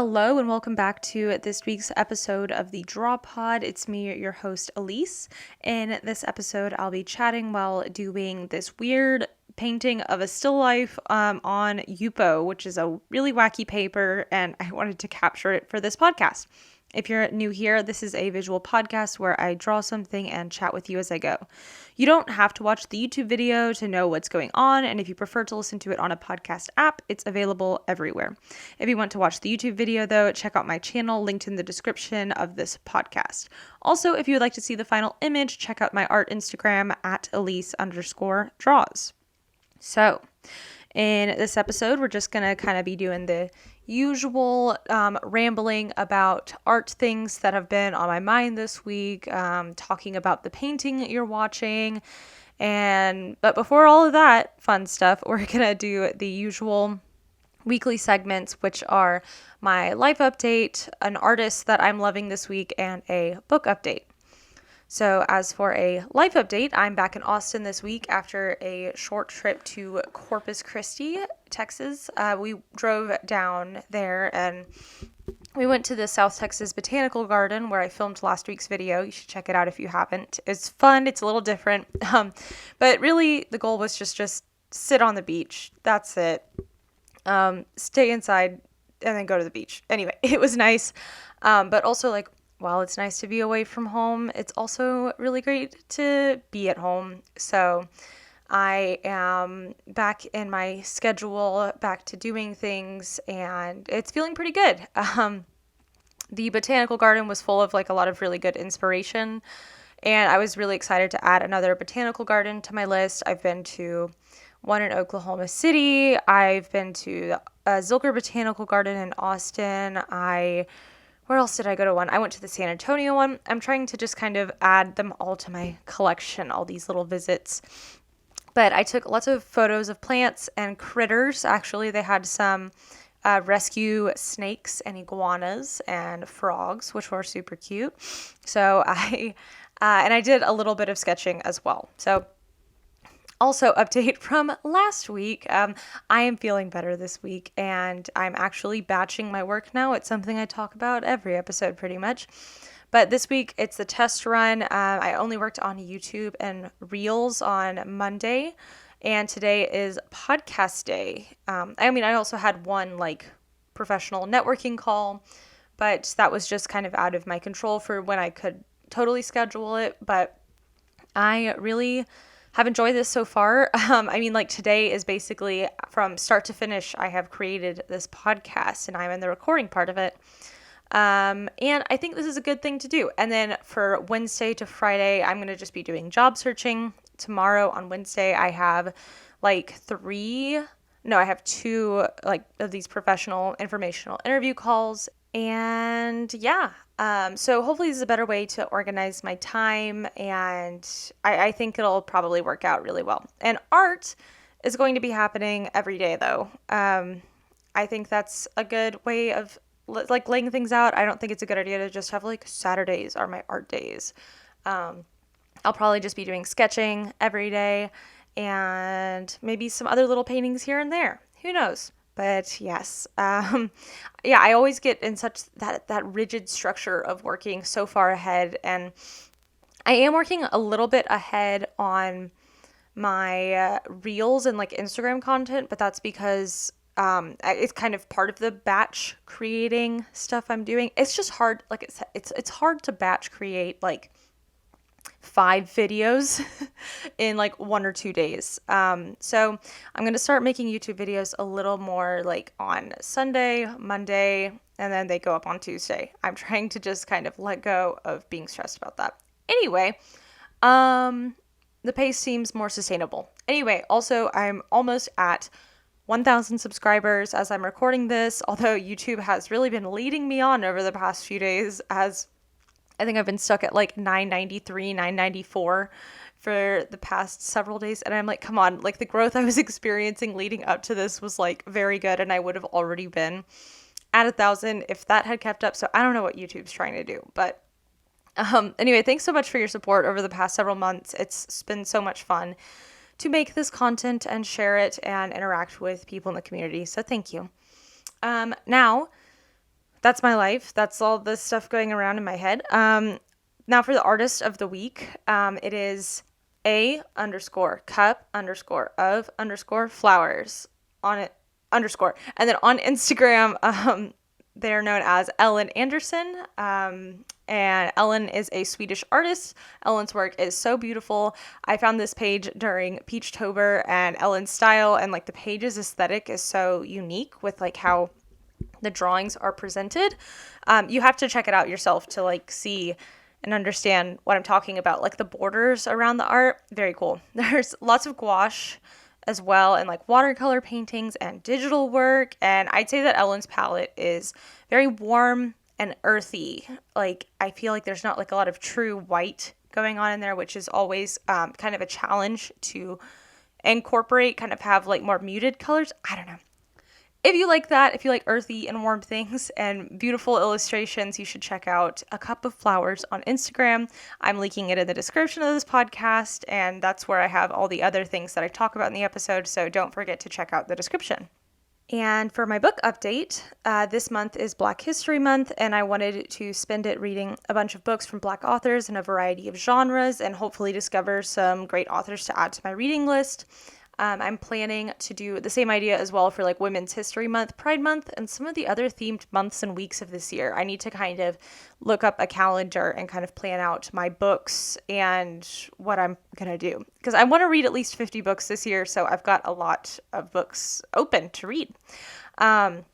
Hello and welcome back to this week's episode of the Draw Pod. It's me, your host, Elyse. In this episode, I'll be chatting while doing this weird painting of a still life on Yupo, which is a really wacky paper, and I wanted to capture it for this podcast. If you're new here, this is a visual podcast where I draw something and chat with you as I go. You don't have to watch the YouTube video to know what's going on, and if you prefer to listen to it on a podcast app, it's available everywhere. If you want to watch the YouTube video, though, check out my channel linked in the description of this podcast. Also, if you would like to see the final image, check out my art Instagram at Elyse_draws. So, in this episode, we're just going to kind of be doing the usual rambling about art things that have been on my mind this week, talking about the painting you're watching. But before all of that fun stuff, we're going to do the usual weekly segments, which are my life update, an artist that I'm loving this week, and a book update. So as for a life update, I'm back in Austin this week after a short trip to Corpus Christi, Texas. We drove down there and we went to the South Texas Botanical Garden where I filmed last week's video. You should check it out if you haven't. It's fun. It's a little different. But really the goal was just sit on the beach. That's it. Stay inside and then go to the beach. Anyway, it was nice. But also while it's nice to be away from home, it's also really great to be at home. So I am back in my schedule, back to doing things, and it's feeling pretty good. The botanical garden was full of a lot of really good inspiration, and I was really excited to add another botanical garden to my list. I've been to one in Oklahoma City. I've been to Zilker Botanical Garden in Austin. Where else did I go to one? I went to the San Antonio one. I'm trying to just kind of add them all to my collection, all these little visits. But I took lots of photos of plants and critters. Actually, they had some rescue snakes and iguanas and frogs, which were super cute. So and I did a little bit of sketching as well. So also, update from last week, I am feeling better this week, and I'm actually batching my work now. It's something I talk about every episode pretty much. But this week, it's the test run. I only worked on YouTube and Reels on Monday, and today is podcast day. I also had one professional networking call, but that was just kind of out of my control for when I could totally schedule it. But I really have enjoyed this so far. Today is basically from start to finish. I have created this podcast and I'm in the recording part of it. And I think this is a good thing to do. And then for Wednesday to Friday, I'm going to just be doing job searching. Tomorrow on Wednesday, I have I have two of these professional informational interview calls. And yeah, so hopefully this is a better way to organize my time, and I think it'll probably work out really well. And art is going to be happening every day, though. I think that's a good way of laying things out. I don't think it's a good idea to just have Saturdays are my art days. I'll probably just be doing sketching every day and maybe some other little paintings here and there. Who knows? But yes, I always get in such that rigid structure of working so far ahead, and I am working a little bit ahead on my Reels and Instagram content, but that's because it's kind of part of the batch creating stuff I'm doing. It's just hard, it's hard to batch create 5 videos in 1 or 2 days. So I'm going to start making YouTube videos a little more on Sunday, Monday, and then they go up on Tuesday. I'm trying to just kind of let go of being stressed about that. Anyway, the pace seems more sustainable. Anyway, also I'm almost at 1,000 subscribers as I'm recording this, although YouTube has really been leading me on over the past few days, as I think I've been stuck at 993, 994 for the past several days. And I'm come on, the growth I was experiencing leading up to this was very good. And I would have already been at 1,000 if that had kept up. So I don't know what YouTube's trying to do. But anyway, thanks so much for your support over the past several months. It's been so much fun to make this content and share it and interact with people in the community. So thank you. Now, that's my life. That's all this stuff going around in my head. Now for the artist of the week, it is a_cup_of_flowers on it underscore. And then on Instagram, they're known as Ellen Anderson. And Ellen is a Swedish artist. Ellen's work is so beautiful. I found this page during Peachtober, and Ellen's style and like the page's aesthetic is so unique with like how the drawings are presented. You have to check it out yourself to like see and understand what I'm talking about. Like the borders around the art, very cool. There's lots of gouache as well, and like watercolor paintings and digital work. And I'd say that Ellen's palette is very warm and earthy. Like I feel like there's not like a lot of true white going on in there, which is always kind of a challenge to incorporate, kind of have like more muted colors. I don't know. If you like that, if you like earthy and warm things and beautiful illustrations, you should check out A Cup of Flowers on Instagram. I'm linking it in the description of this podcast, and that's where I have all the other things that I talk about in the episode, so don't forget to check out the description. And for my book update, this month is Black History Month, and I wanted to spend it reading a bunch of books from Black authors in a variety of genres and hopefully discover some great authors to add to my reading list. I'm planning to do the same idea as well for like Women's History Month, Pride Month, and some of the other themed months and weeks of this year. I need to kind of look up a calendar and kind of plan out my books and what I'm going to do. Because I want to read at least 50 books this year, so I've got a lot of books open to read. I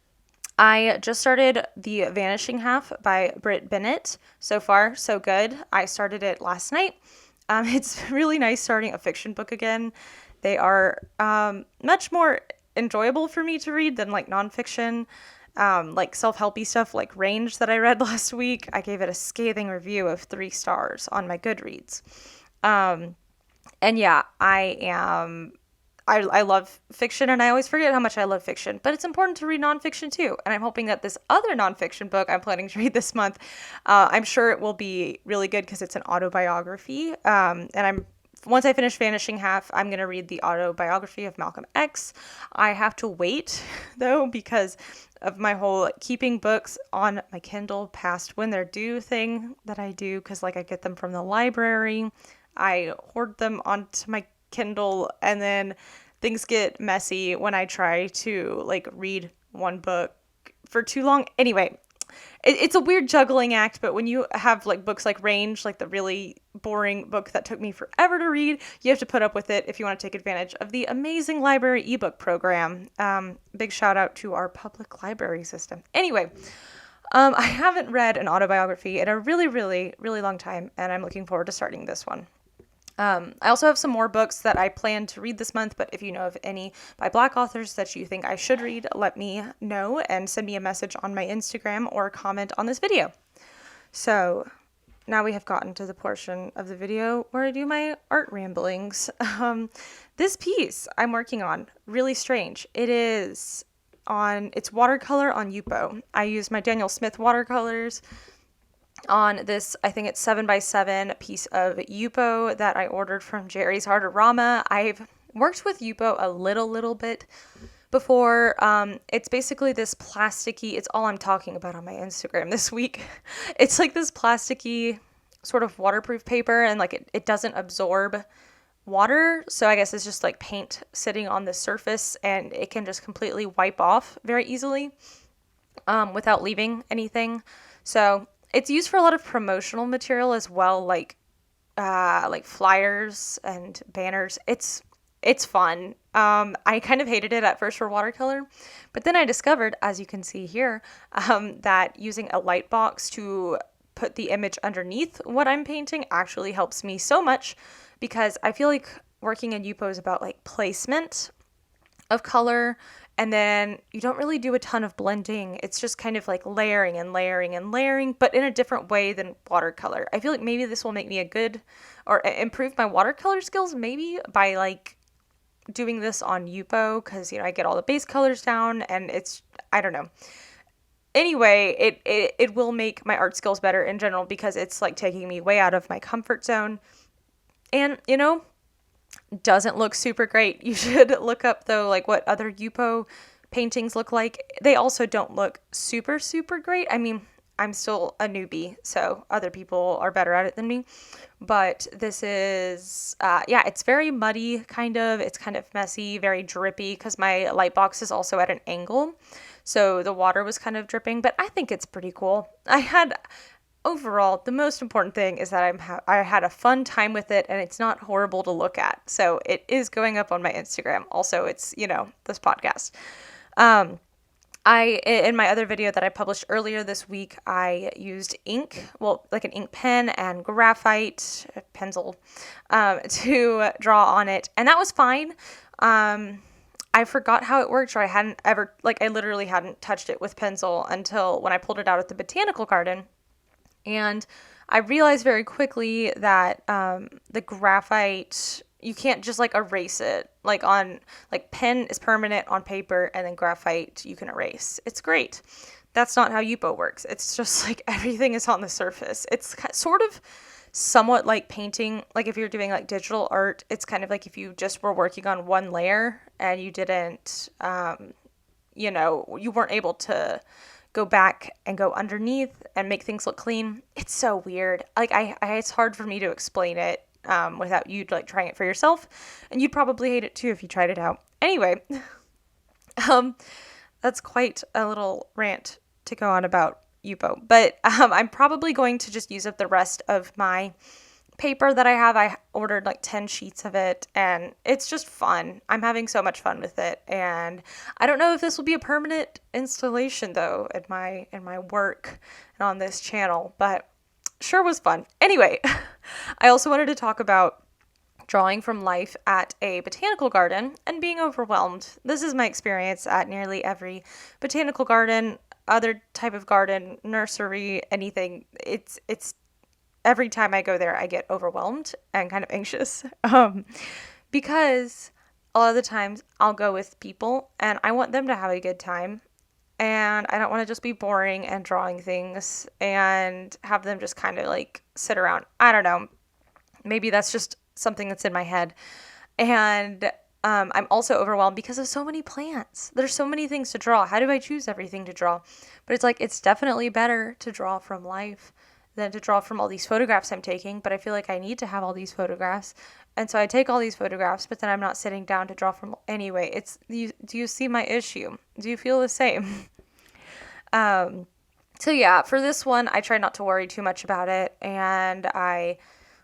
just started The Vanishing Half by Bennett. So far, so good. I started it last night. It's really nice starting a fiction book again. They are much more enjoyable for me to read than like nonfiction, like self-helpy stuff like Range that I read last week. I gave it a scathing review of 3 stars on my Goodreads. And yeah, I love fiction, and I always forget how much I love fiction, but it's important to read nonfiction too. And I'm hoping that this other nonfiction book I'm planning to read this month, I'm sure it will be really good because it's an autobiography. And once I finish Vanishing Half, I'm going to read the autobiography of Malcolm X. I have to wait, though, because of my whole keeping books on my Kindle past when they're due thing that I do, because like I get them from the library. I hoard them onto my Kindle, and then things get messy when I try to like read one book for too long. Anyway, it's a weird juggling act, but when you have like books like Range, like the really boring book that took me forever to read, you have to put up with it if you want to take advantage of the amazing library ebook program. Big shout out to our public library system. Anyway, I haven't read an autobiography in a really, really, really long time, and I'm looking forward to starting this one. I also have some more books that I plan to read this month, but if you know of any by Black authors that you think I should read, let me know and send me a message on my Instagram or comment on this video. So now we have gotten to the portion of the video where I do my art ramblings. This piece I'm working on, really strange. It's watercolor on Yupo. I use my Daniel Smith watercolors on this, I think it's 7x7 piece of Yupo that I ordered from Jerry's Artorama. I've worked with Yupo a little bit before. It's basically this plasticky, it's all I'm talking about on my Instagram this week. It's like this plasticky sort of waterproof paper, and like it doesn't absorb water. So I guess it's just like paint sitting on the surface, and it can just completely wipe off very easily without leaving anything. So it's used for a lot of promotional material as well, like flyers and banners. It's fun. I kind of hated it at first for watercolor, but then I discovered, as you can see here, that using a light box to put the image underneath what I'm painting actually helps me so much, because I feel like working in Yupo is about like placement of color, and then you don't really do a ton of blending. It's just kind of like layering and layering and layering, but in a different way than watercolor. I feel like maybe this will make me improve my watercolor skills, maybe by like doing this on Yupo, because I get all the base colors down, and I don't know. Anyway, it will make my art skills better in general, because it's like taking me way out of my comfort zone, and doesn't look super great. You should look up though like what other Yupo paintings look like. They also don't look super, super great. I mean, I'm still a newbie, so other people are better at it than me. But this is, it's very muddy, kind of. It's kind of messy, very drippy, because my light box is also at an angle. So the water was kind of dripping, but I think it's pretty cool. Overall, the most important thing is that I had a fun time with it, and it's not horrible to look at. So it is going up on my Instagram. Also, it's, this podcast. In my other video that I published earlier this week, I used ink, like an ink pen and graphite pencil, to draw on it. And that was fine. I forgot how it worked, or I literally hadn't touched it with pencil until when I pulled it out at the botanical garden. And I realized very quickly that the graphite, you can't just erase it. Pen is permanent on paper, and then graphite you can erase. It's great. That's not how Yupo works. It's just everything is on the surface. It's sort of somewhat like painting. If you're doing digital art, it's kind of like if you just were working on one layer and you didn't, you weren't able to go back and go underneath and make things look clean. It's so weird. It's hard for me to explain it without you trying it for yourself, and you'd probably hate it too if you tried it out. Anyway, that's quite a little rant to go on about Yupo, but I'm probably going to just use up the rest of my paper that I have. I ordered 10 sheets of it, and it's just fun. I'm having so much fun with it, and I don't know if this will be a permanent installation though in my work and on this channel, but sure was fun. Anyway, I also wanted to talk about drawing from life at a botanical garden and being overwhelmed. This is my experience at nearly every botanical garden, other type of garden, nursery, anything. It's every time I go there, I get overwhelmed and kind of anxious, because a lot of the times I'll go with people and I want them to have a good time, and I don't want to just be boring and drawing things and have them just kind of sit around. I don't know. Maybe that's just something that's in my head. And I'm also overwhelmed because of so many plants. There's so many things to draw. How do I choose everything to draw? But it's definitely better to draw from life than to draw from all these photographs I'm taking, but I feel like I need to have all these photographs. And so I take all these photographs, but then I'm not sitting down to draw from anyway. Do you see my issue? Do you feel the same? So yeah, for this one, I tried not to worry too much about it, and I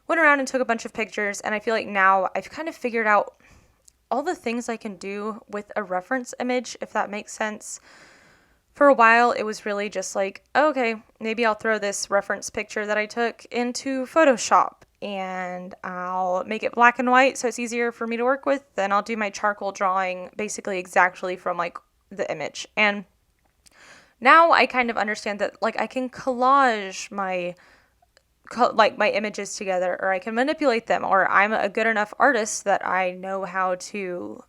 went around and took a bunch of pictures, and I feel like now I've kind of figured out all the things I can do with a reference image, if that makes sense. For a while, it was really just okay, maybe I'll throw this reference picture that I took into Photoshop, and I'll make it black and white so it's easier for me to work with. Then I'll do my charcoal drawing basically exactly from the image. And now I kind of understand that I can collage my images together, or I can manipulate them, or I'm a good enough artist that I know how to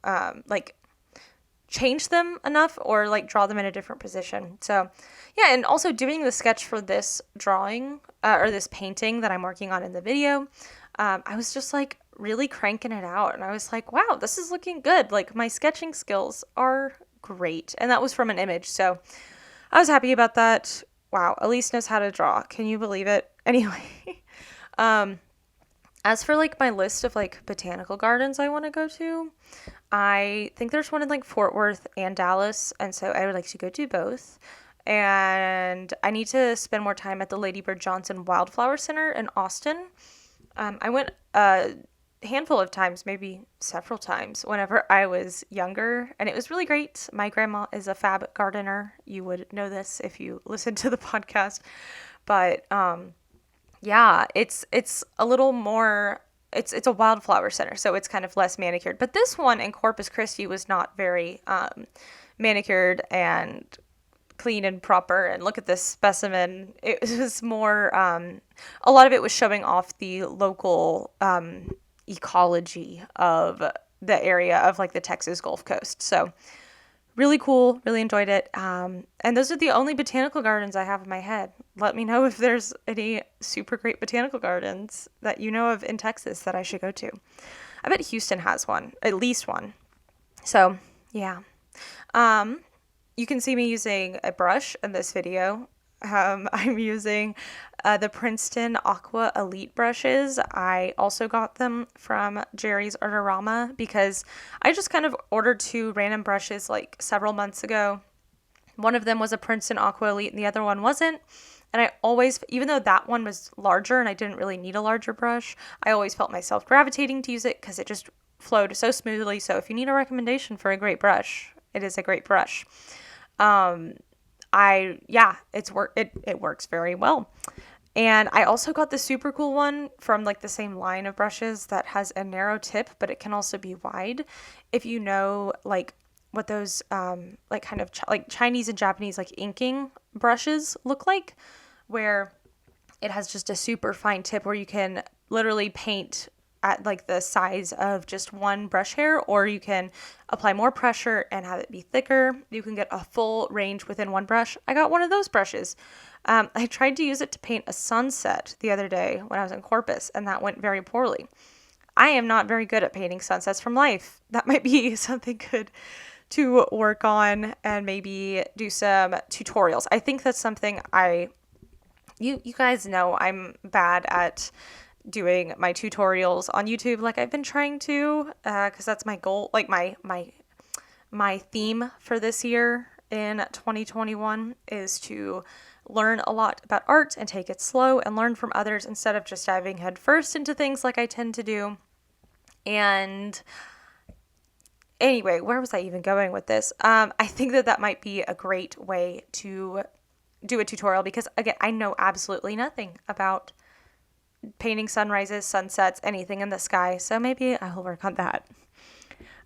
change them enough, or draw them in a different position. So yeah, and also doing the sketch for this drawing or this painting that I'm working on in the video, I was just really cranking it out, and I was wow, this is looking good. My sketching skills are great, and that was from an image, so I was happy about that. Wow, Elyse knows how to draw. Can you believe it? Anyway, as for my list of botanical gardens I want to go to, I think there's one in Fort Worth and Dallas, and so I would like to go to both. And I need to spend more time at the Lady Bird Johnson Wildflower Center in Austin. I went a handful of times, maybe several times, whenever I was younger, and it was really great. My grandma is a fab gardener. You would know this if you listened to the podcast. But yeah, it's a little more. It's a wildflower center, so it's kind of less manicured. But this one in Corpus Christi was not very manicured and clean and proper. And look at this specimen. It was more, a lot of it was showing off the local ecology of the area of the Texas Gulf Coast. So really cool, really enjoyed it. And those are the only botanical gardens I have in my head. Let me know if there's any super great botanical gardens that you know of in Texas that I should go to. I bet Houston has one, at least one. So yeah. you can see me using a brush in this video. I'm using the Princeton Aqua Elite brushes. I also got them from Jerry's Artorama because I just kind of ordered 2 random brushes like several months ago. One of them was a Princeton Aqua Elite and the other one wasn't. And I always, even though that one was larger and I didn't really need a larger brush, I always felt myself gravitating to use it because it just flowed so smoothly. So if you need a recommendation for a great brush, it is a great brush. It works very well. And I also got the super cool one from like the same line of brushes that has a narrow tip, but it can also be wide. If you know like what those like kind of like Chinese and Japanese like inking brushes look like, where it has just a super fine tip where you can literally paint at like the size of just one brush hair, or you can apply more pressure and have it be thicker. You can get a full range within one brush. I got one of those brushes. I tried to use it to paint a sunset the other day when I was in Corpus, and that went very poorly. I am not very good at painting sunsets from life. That might be something good to work on and maybe do some tutorials. I think that's something you guys know I'm bad at doing my tutorials on YouTube like I've been trying to, because that's my goal, like my theme for this year in 2021 is to learn a lot about art and take it slow and learn from others instead of just diving headfirst into things like I tend to do. And anyway, where was I even going with this? I think that might be a great way to do a tutorial because, again, I know absolutely nothing about painting sunrises, sunsets, anything in the sky. So maybe I'll work on that.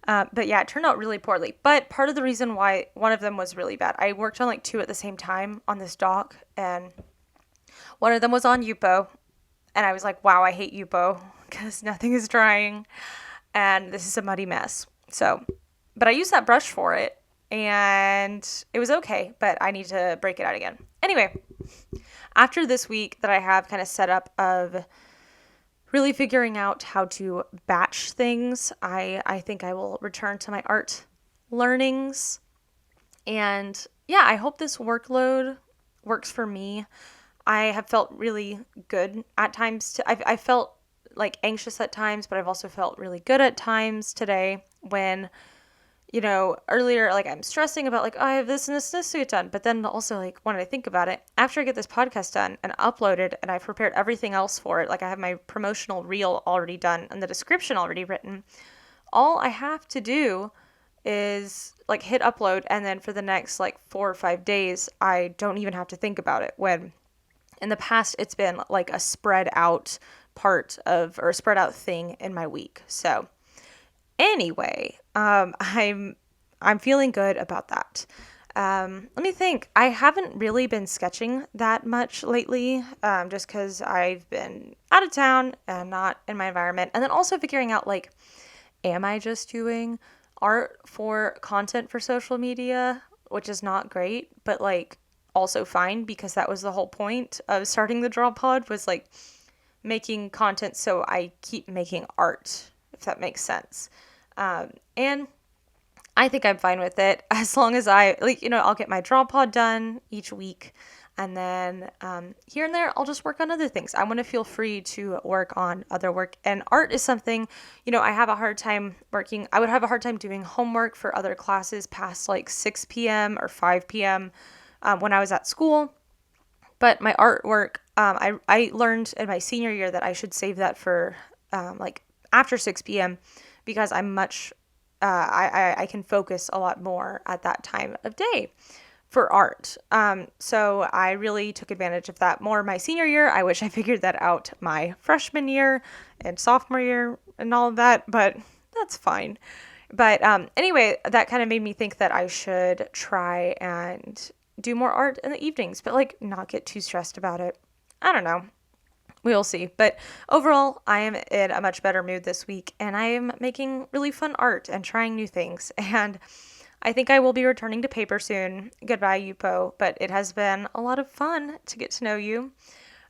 But yeah, it turned out really poorly. But part of the reason why one of them was really bad, I worked on like 2 at the same time on this dock, and one of them was on Yupo. And I was like, wow, I hate Yupo because nothing is drying. And this is a muddy mess. So, but I used that brush for it and it was okay, but I need to break it out again. Anyway, after this week that I have kind of set up of really figuring out how to batch things, I think I will return to my art learnings. And yeah, I hope this workload works for me. I have felt really good at times. I felt like anxious at times, but I've also felt really good at times today when, you know, earlier, like I'm stressing about like, oh, I have this and this to get done. But then also like when I think about it, after I get this podcast done and uploaded and I've prepared everything else for it, like I have my promotional reel already done and the description already written, all I have to do is like hit upload. And then for the next like 4 or 5 days, I don't even have to think about it. When in the past, it's been like a spread out thing in my week. So anyway, I'm feeling good about that. Let me think. I haven't really been sketching that much lately, just because I've been out of town and not in my environment. And then also figuring out like, am I just doing art for content for social media, which is not great, but like also fine because that was the whole point of starting the Draw Pod, was like making content so I keep making art, if that makes sense. And I think I'm fine with it as long as I'll get my Draw Pod done each week. And then here and there, I'll just work on other things. I want to feel free to work on other work. And art is something, I have a hard time working. I would have a hard time doing homework for other classes past like 6 p.m. or 5 p.m. When I was at school. But my artwork, I learned in my senior year that I should save that for like after 6 p.m. because I'm much, I can focus a lot more at that time of day for art. So I really took advantage of that more my senior year. I wish I figured that out my freshman year and sophomore year and all of that, but that's fine. But anyway, that kind of made me think that I should try and do more art in the evenings, but like not get too stressed about it. I don't know. We'll see. But overall, I am in a much better mood this week, and I am making really fun art and trying new things. And I think I will be returning to paper soon. Goodbye, Yupo. But it has been a lot of fun to get to know you.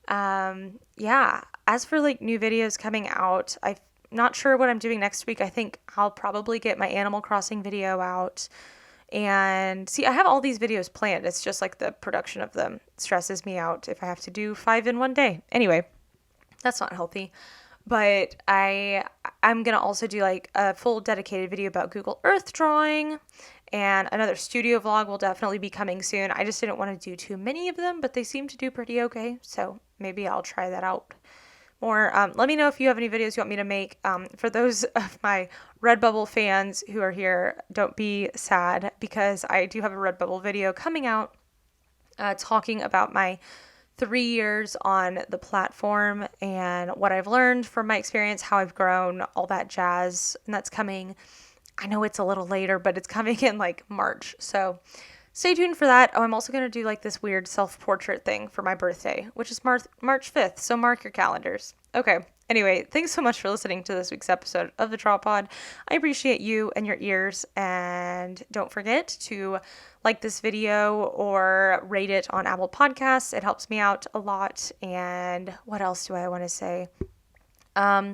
Yeah. As for like new videos coming out, I'm not sure what I'm doing next week. I think I'll probably get my Animal Crossing video out. And see, I have all these videos planned. It's just like the production of them stresses me out if I have to do 5 in one day. Anyway, that's not healthy. But I'm going to also do like a full dedicated video about Google Earth drawing, and another studio vlog will definitely be coming soon. I just didn't want to do too many of them, but they seem to do pretty okay. So maybe I'll try that out more. Let me know if you have any videos you want me to make. For those of my Redbubble fans who are here, don't be sad, because I do have a Redbubble video coming out talking about my 3 years on the platform and what I've learned from my experience, how I've grown, all that jazz. And that's coming, I know it's a little later, but it's coming in like March. So stay tuned for that. Oh, I'm also going to do like this weird self-portrait thing for my birthday, which is March 5th. So mark your calendars. Okay. Anyway, thanks so much for listening to this week's episode of the Draw Pod. I appreciate you and your ears, and don't forget to like this video or rate it on Apple Podcasts. It helps me out a lot. And what else do I want to say?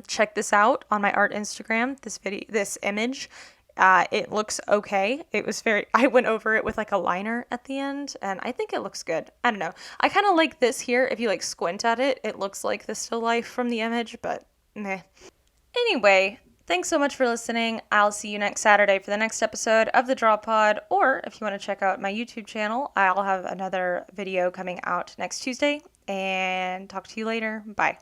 Check this out on my art Instagram. This image, it looks okay. I went over it with like a liner at the end, and I think it looks good. I don't know. I kind of like this here. If you like squint at it, it looks like the still life from the image, but meh. Anyway, thanks so much for listening. I'll see you next Saturday for the next episode of the Draw Pod, or if you want to check out my YouTube channel, I'll have another video coming out next Tuesday, and talk to you later. Bye.